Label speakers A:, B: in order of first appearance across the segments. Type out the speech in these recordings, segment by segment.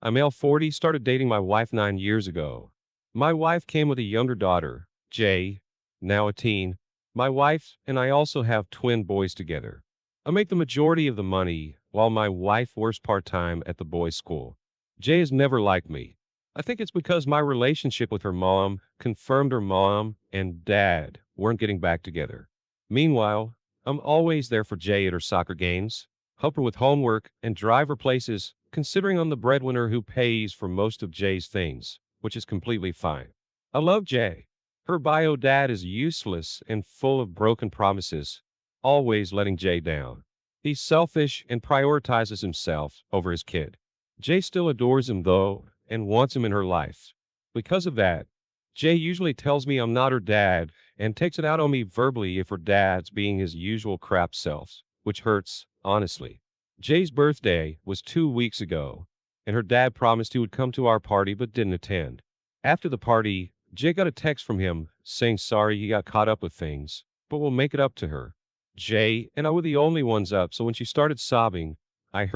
A: I'm male 40, started dating my wife 9 years ago. My wife came with a younger daughter, Jay, now a teen. My wife and I also have twin boys together. I make the majority of the money while my wife works part-time at the boys' school. Jay has never liked me. I think it's because my relationship with her mom confirmed her mom and dad weren't getting back together. Meanwhile, I'm always there for Jay at her soccer games, help her with homework, and drive her places, considering I'm the breadwinner who pays for most of Jay's things, which is completely fine. I love Jay. Her bio dad is useless and full of broken promises, always letting Jay down. He's selfish and prioritizes himself over his kid. Jay still adores him, though, and wants him in her life. Because of that, Jay usually tells me I'm not her dad and takes it out on me verbally if her dad's being his usual crap self, which hurts, honestly. Jay's birthday was 2 weeks ago, and her dad promised he would come to our party but didn't attend. After the party, Jay got a text from him saying sorry he got caught up with things, but will make it up to her. Jay and I were the only ones up, so when she started sobbing, I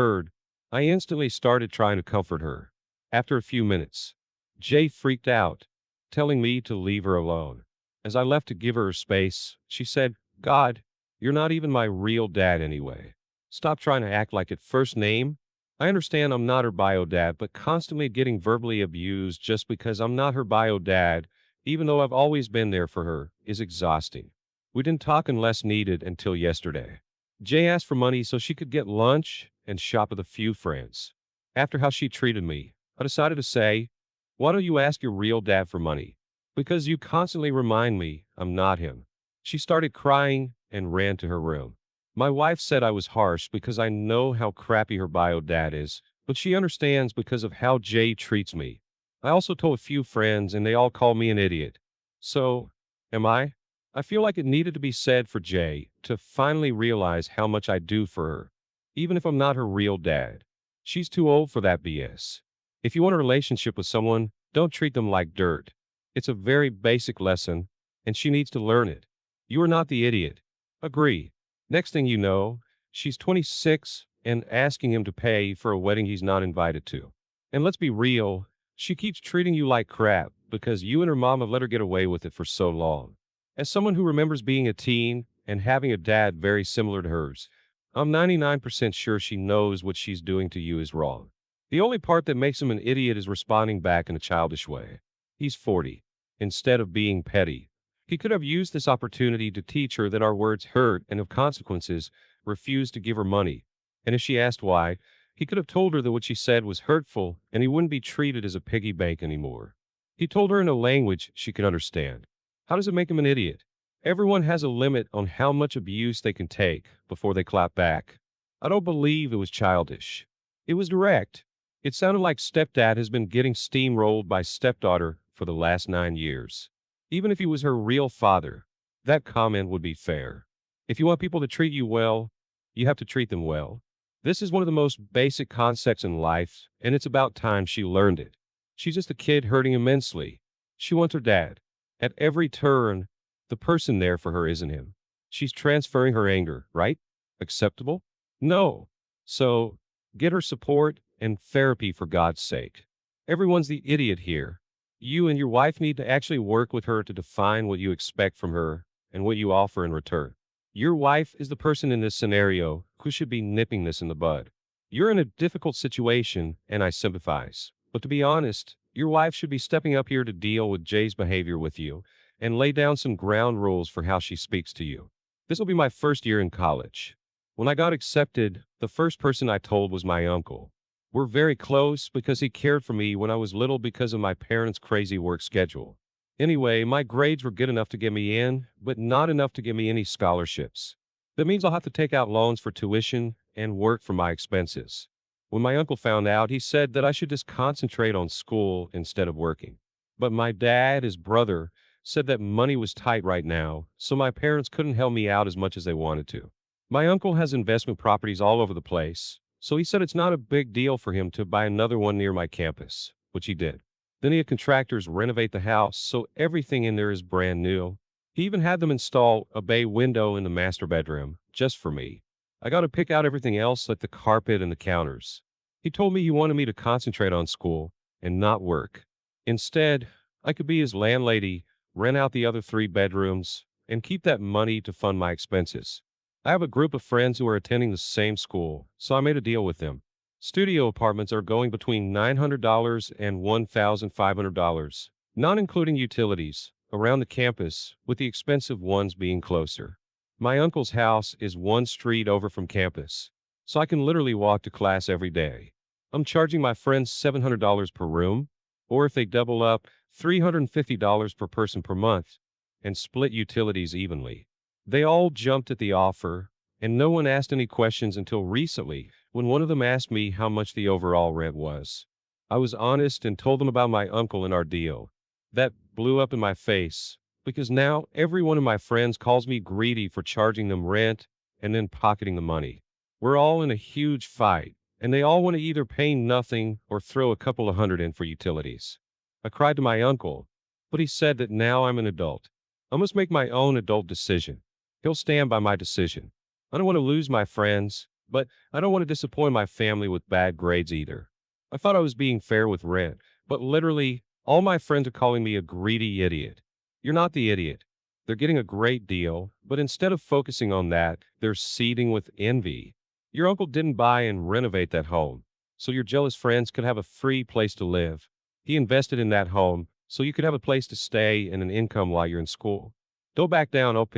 A: instantly started trying to comfort her. After a few minutes, Jay freaked out, telling me to leave her alone. As I left to give her space, she said, God, you're not even my real dad anyway. Stop trying to act like it first name. I understand I'm not her bio dad, but constantly getting verbally abused just because I'm not her bio dad, even though I've always been there for her, is exhausting. We didn't talk unless needed until yesterday. Jay asked for money so she could get lunch and shop with a few friends. After how she treated me, I decided to say, why don't you ask your real dad for money? Because you constantly remind me I'm not him. She started crying and ran to her room. My wife said I was harsh because I know how crappy her bio dad is, but she understands because of how Jay treats me. I also told a few friends and they all call me an idiot. So, am I? I feel like it needed to be said for Jay to finally realize how much I do for her, even if I'm not her real dad. She's too old for that BS. If you want a relationship with someone, don't treat them like dirt. It's a very basic lesson, and she needs to learn it. You are not the idiot. Agree. Next thing you know, she's 26 and asking him to pay for a wedding he's not invited to. And let's be real, she keeps treating you like crap because you and her mom have let her get away with it for so long. As someone who remembers being a teen and having a dad very similar to hers, I'm 99% sure she knows what she's doing to you is wrong. The only part that makes him an idiot is responding back in a childish way. He's 40. Instead of being petty, he could have used this opportunity to teach her that our words hurt and, of consequences, refused to give her money. And if she asked why, he could have told her that what she said was hurtful and he wouldn't be treated as a piggy bank anymore. He told her in a language she could understand. How does it make him an idiot? Everyone has a limit on how much abuse they can take before they clap back. I don't believe it was childish. It was direct. It sounded like stepdad has been getting steamrolled by stepdaughter for the last 9 years. Even if he was her real father, that comment would be fair. If you want people to treat you well, you have to treat them well. This is one of the most basic concepts in life, and it's about time she learned it. She's just a kid hurting immensely. She wants her dad. At every turn, the person there for her isn't him. She's transferring her anger, right? Acceptable? No. So, get her support and therapy for God's sake. Everyone's the idiot here. You and your wife need to actually work with her to define what you expect from her and what you offer in return. Your wife is the person in this scenario who should be nipping this in the bud. You're in a difficult situation, and I sympathize. But to be honest, your wife should be stepping up here to deal with Jay's behavior with you and lay down some ground rules for how she speaks to you. This will be my first year in college. When I got accepted, the first person I told was my uncle. We're very close because he cared for me when I was little because of my parents' crazy work schedule. Anyway, my grades were good enough to get me in, but not enough to give me any scholarships. That means I'll have to take out loans for tuition and work for my expenses. When my uncle found out, he said that I should just concentrate on school instead of working. But my dad, his brother, said that money was tight right now, so my parents couldn't help me out as much as they wanted to. My uncle has investment properties all over the place, so he said it's not a big deal for him to buy another one near my campus, which he did. Then he had contractors renovate the house, so everything in there is brand new. He even had them install a bay window in the master bedroom, just for me. I got to pick out everything else like the carpet and the counters. He told me he wanted me to concentrate on school and not work. Instead, I could be his landlady, rent out the other 3 bedrooms, and keep that money to fund my expenses. I have a group of friends who are attending the same school, so I made a deal with them. Studio apartments are going between $900 and $1,500, not including utilities, around the campus, with the expensive ones being closer. My uncle's house is one street over from campus, so I can literally walk to class every day. I'm charging my friends $700 per room, or if they double up, $350 per person per month, and split utilities evenly. They all jumped at the offer, and no one asked any questions until recently, when one of them asked me how much the overall rent was. I was honest and told them about my uncle and our deal. That blew up in my face, because now every one of my friends calls me greedy for charging them rent and then pocketing the money. We're all in a huge fight, and they all want to either pay nothing or throw a couple of hundred in for utilities. I cried to my uncle, but he said that now I'm an adult. I must make my own adult decision. He'll stand by my decision. I don't want to lose my friends, but I don't want to disappoint my family with bad grades either. I thought I was being fair with rent, but literally, all my friends are calling me a greedy idiot. You're not the idiot. They're getting a great deal, but instead of focusing on that, they're seething with envy. Your uncle didn't buy and renovate that home, so your jealous friends could have a free place to live. He invested in that home, so you could have a place to stay and an income while you're in school. Don't back down, OP.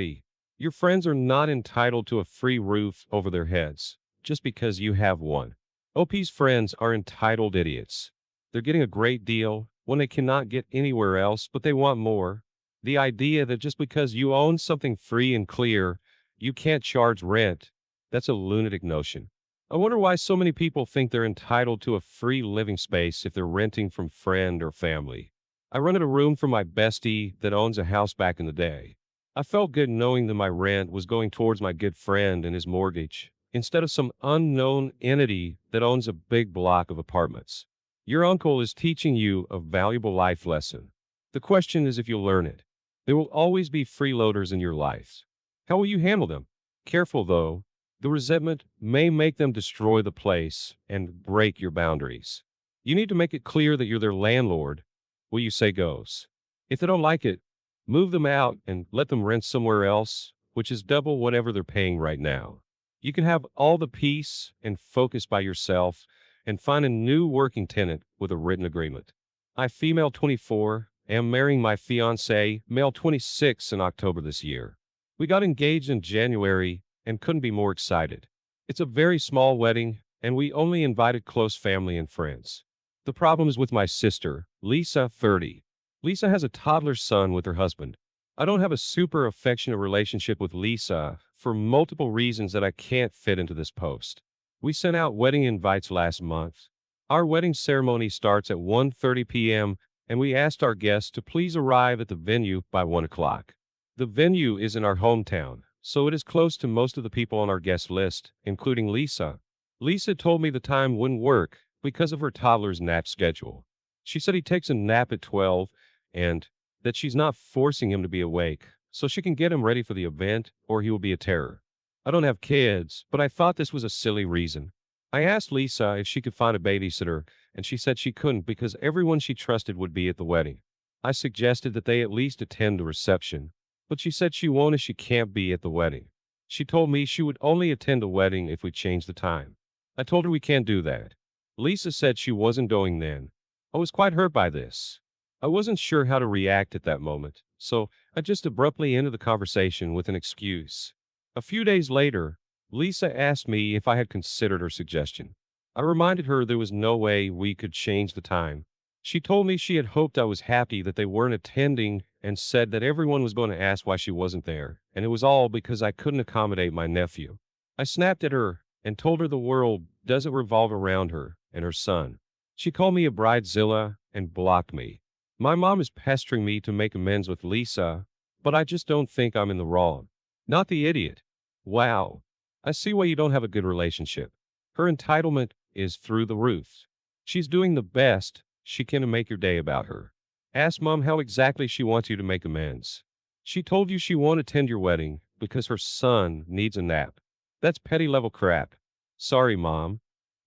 A: Your friends are not entitled to a free roof over their heads just because you have one. OP's friends are entitled idiots. They're getting a great deal when they cannot get anywhere else, but they want more. The idea that just because you own something free and clear, you can't charge rent, that's a lunatic notion. I wonder why so many people think they're entitled to a free living space if they're renting from friend or family. I rented a room from my bestie that owns a house back in the day. I felt good knowing that my rent was going towards my good friend and his mortgage, instead of some unknown entity that owns a big block of apartments. Your uncle is teaching you a valuable life lesson. The question is if you'll learn it. There will always be freeloaders in your life. How will you handle them? Careful though, the resentment may make them destroy the place and break your boundaries. You need to make it clear that you're their landlord. What you say goes. If they don't like it, move them out and let them rent somewhere else, which is double whatever they're paying right now. You can have all the peace and focus by yourself and find a new working tenant with a written agreement. I, female 24, am marrying my fiancé, male 26, in October this year. We got engaged in January and couldn't be more excited. It's a very small wedding, and we only invited close family and friends. The problem is with my sister, Lisa, 30. Lisa has a toddler son with her husband. I don't have a super affectionate relationship with Lisa for multiple reasons that I can't fit into this post. We sent out wedding invites last month. Our wedding ceremony starts at 1:30 p.m., and we asked our guests to please arrive at the venue by 1 o'clock. The venue is in our hometown, so it is close to most of the people on our guest list, including Lisa. Lisa told me the time wouldn't work because of her toddler's nap schedule. She said he takes a nap at 12 and that she's not forcing him to be awake, so she can get him ready for the event or he will be a terror. I don't have kids, but I thought this was a silly reason. I asked Lisa if she could find a babysitter, and she said she couldn't because everyone she trusted would be at the wedding. I suggested that they at least attend the reception, but she said she won't as she can't be at the wedding. She told me she would only attend the wedding if we changed the time. I told her we can't do that. Lisa said she wasn't going then. I was quite hurt by this. I wasn't sure how to react at that moment, so I just abruptly ended the conversation with an excuse. A few days later, Lisa asked me if I had considered her suggestion. I reminded her there was no way we could change the time. She told me she had hoped I was happy that they weren't attending and said that everyone was going to ask why she wasn't there, and it was all because I couldn't accommodate my nephew. I snapped at her and told her the world doesn't revolve around her and her son. She called me a bridezilla and blocked me. My mom is pestering me to make amends with Lisa, but I just don't think I'm in the wrong. Not the idiot. Wow. I see why you don't have a good relationship. Her entitlement is through the roof. She's doing the best she can to make your day about her. Ask Mom how exactly she wants you to make amends. She told you she won't attend your wedding because her son needs a nap. That's petty level crap. Sorry, Mom.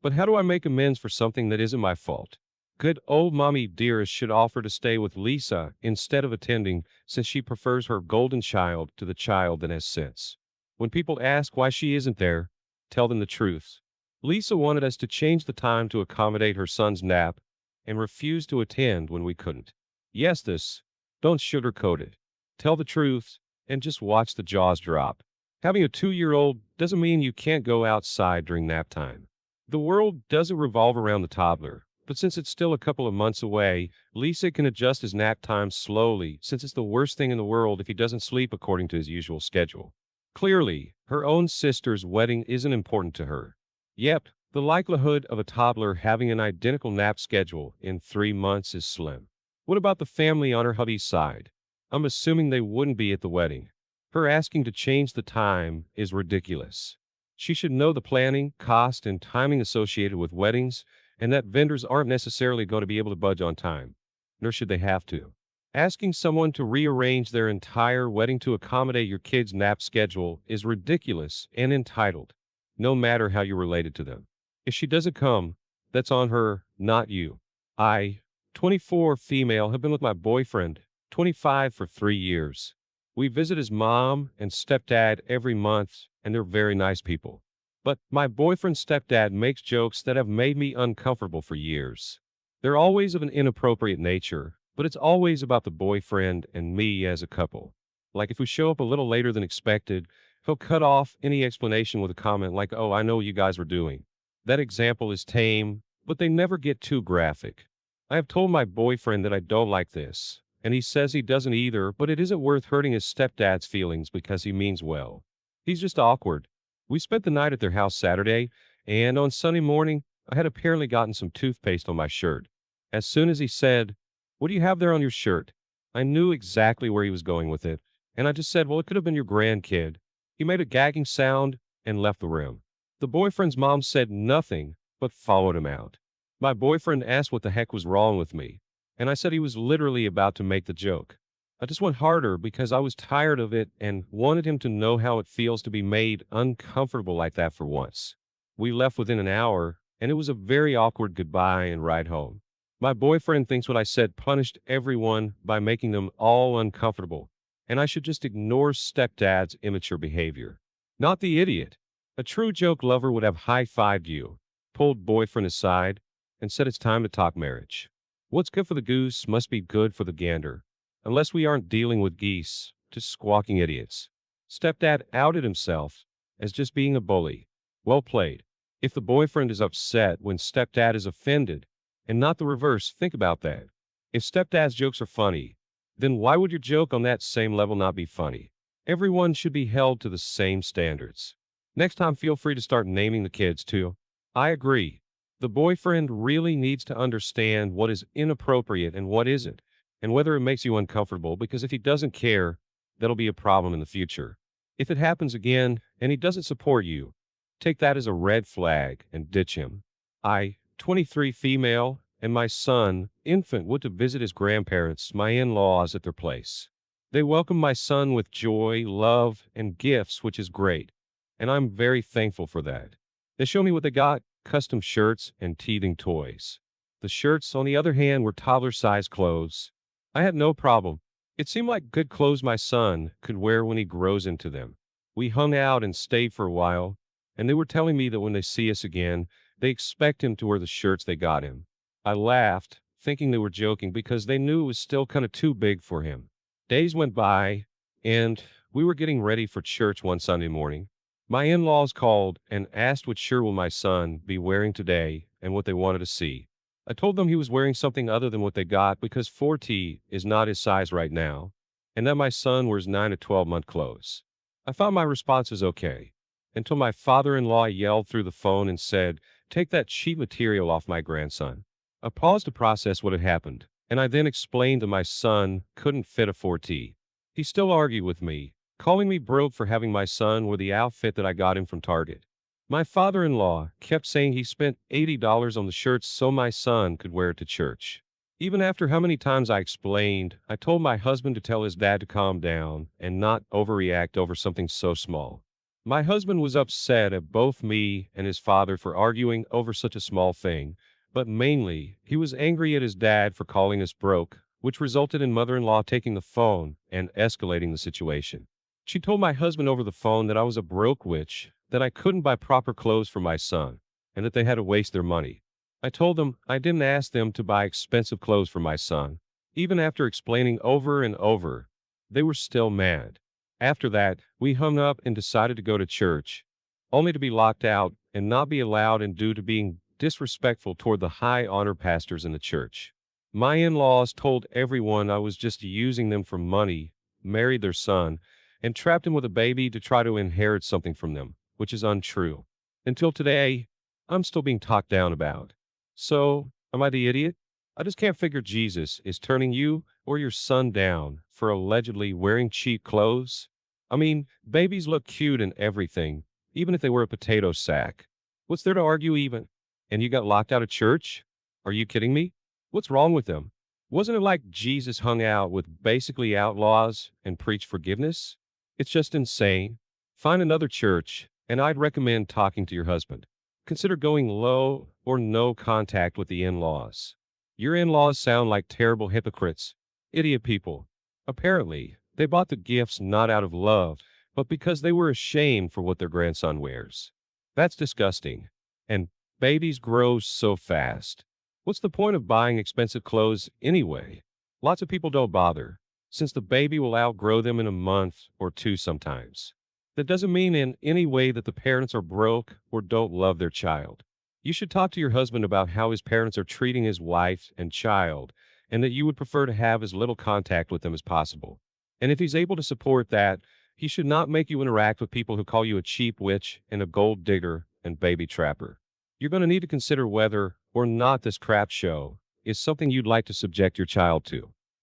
A: But how do I make amends for something that isn't my fault? Good old mommy dearest should offer to stay with Lisa instead of attending, since she prefers her golden child to the child that has sense. When people ask why she isn't there, tell them the truth. Lisa wanted us to change the time to accommodate her son's nap and refused to attend when we couldn't. Yes, this. Don't sugarcoat it. Tell the truth and just watch the jaws drop. Having a 2-year-old doesn't mean you can't go outside during nap time. The world doesn't revolve around the toddler, but since it's still a couple of months away, Lisa can adjust his nap time slowly, since it's the worst thing in the world if he doesn't sleep according to his usual schedule. Clearly, her own sister's wedding isn't important to her. Yep, the likelihood of a toddler having an identical nap schedule in 3 months is slim. What about the family on her hubby's side? I'm assuming they wouldn't be at the wedding. Her asking to change the time is ridiculous. She should know the planning, cost, and timing associated with weddings, and that vendors aren't necessarily going to be able to budge on time, nor should they have to. Asking someone to rearrange their entire wedding to accommodate your kid's nap schedule is ridiculous and entitled, no matter how you're related to them. If she doesn't come, that's on her, not you. I, 24 female, have been with my boyfriend, 25, for 3 years. We visit his mom and stepdad every month, and they're very nice people. But my boyfriend's stepdad makes jokes that have made me uncomfortable for years. They're always of an inappropriate nature, but it's always about the boyfriend and me as a couple. Like if we show up a little later than expected, he'll cut off any explanation with a comment like, "Oh, I know what you guys were doing." That example is tame, but they never get too graphic. I have told my boyfriend that I don't like this, and he says he doesn't either, but it isn't worth hurting his stepdad's feelings because he means well. He's just awkward. We spent the night at their house Saturday, and on Sunday morning, I had apparently gotten some toothpaste on my shirt. As soon as he said, "What do you have there on your shirt?" I knew exactly where he was going with it, and I just said, "Well, it could have been your grandkid." He made a gagging sound and left the room. The boyfriend's mom said nothing, but followed him out. My boyfriend asked what the heck was wrong with me, and I said he was literally about to make the joke. I just went harder because I was tired of it and wanted him to know how it feels to be made uncomfortable like that for once. We left within an hour, and it was a very awkward goodbye and ride home. My boyfriend thinks what I said punished everyone by making them all uncomfortable, and I should just ignore stepdad's immature behavior. Not the idiot. A true joke lover would have high-fived you, pulled boyfriend aside, and said it's time to talk marriage. What's good for the goose must be good for the gander, unless we aren't dealing with geese, just squawking idiots. Stepdad outed himself as just being a bully. Well played. If the boyfriend is upset when stepdad is offended, and not the reverse, think about that. If stepdad's jokes are funny, then why would your joke on that same level not be funny? Everyone should be held to the same standards. Next time, feel free to start naming the kids too. I agree. The boyfriend really needs to understand what is inappropriate and what isn't, and whether it makes you uncomfortable, because if he doesn't care, that'll be a problem in the future. If it happens again and he doesn't support you, take that as a red flag and ditch him. I, 23 female, and my son, infant, went to visit his grandparents, my in-laws, at their place. They welcomed my son with joy, love, and gifts, which is great, and I'm very thankful for that. They showed me what they got: custom shirts and teething toys. The shirts, on the other hand, were toddler-sized clothes. I had no problem. It seemed like good clothes my son could wear when he grows into them. We hung out and stayed for a while, and they were telling me that when they see us again, they expect him to wear the shirts they got him. I laughed, thinking they were joking because they knew it was still kind of too big for him. Days went by, and we were getting ready for church one Sunday morning. My in-laws called and asked what shirt will my son be wearing today and what they wanted to see. I told them he was wearing something other than what they got because 4T is not his size right now, and that my son wears 9 to 12-month clothes. I found my responses okay, until my father-in-law yelled through the phone and said, "Take that cheap material off my grandson." I paused to process what had happened, and I then explained that my son couldn't fit a 4T. He still argued with me, calling me broke for having my son wear the outfit that I got him from Target. My father-in-law kept saying he spent $80 on the shirts so my son could wear it to church. Even after how many times I explained, I told my husband to tell his dad to calm down and not overreact over something so small. My husband was upset at both me and his father for arguing over such a small thing, but mainly, he was angry at his dad for calling us broke, which resulted in mother-in-law taking the phone and escalating the situation. She told my husband over the phone that I was a broke witch, that I couldn't buy proper clothes for my son, and that they had to waste their money. I told them I didn't ask them to buy expensive clothes for my son. Even after explaining over and over, they were still mad. After that, we hung up and decided to go to church, only to be locked out and not be allowed in due to being disrespectful toward the high honor pastors in the church. My in-laws told everyone I was just using them for money, married their son, and trapped him with a baby to try to inherit something from them, which is untrue. Until today, I'm still being talked down about. So, am I the idiot? I just can't figure Jesus is turning you or your son down for allegedly wearing cheap clothes. I mean, babies look cute and everything, even if they wear a potato sack. What's there to argue even? And you got locked out of church? Are you kidding me? What's wrong with them? Wasn't it like Jesus hung out with basically outlaws and preached forgiveness? It's just insane. Find another church, and I'd recommend talking to your husband. Consider going low or no contact with the in-laws. Your in-laws sound like terrible hypocrites, idiot people. Apparently, they bought the gifts not out of love, but because they were ashamed for what their grandson wears. That's disgusting. And babies grow so fast. What's the point of buying expensive clothes anyway? Lots of people don't bother, since the baby will outgrow them in a month or two sometimes. That doesn't mean in any way that the parents are broke or don't love their child. You should talk to your husband about how his parents are treating his wife and child, and that you would prefer to have as little contact with them as possible. And if he's able to support that, he should not make you interact with people who call you a cheap witch and a gold digger and baby trapper. You're going to need to consider whether or not this crap show is something you'd like to subject your child to.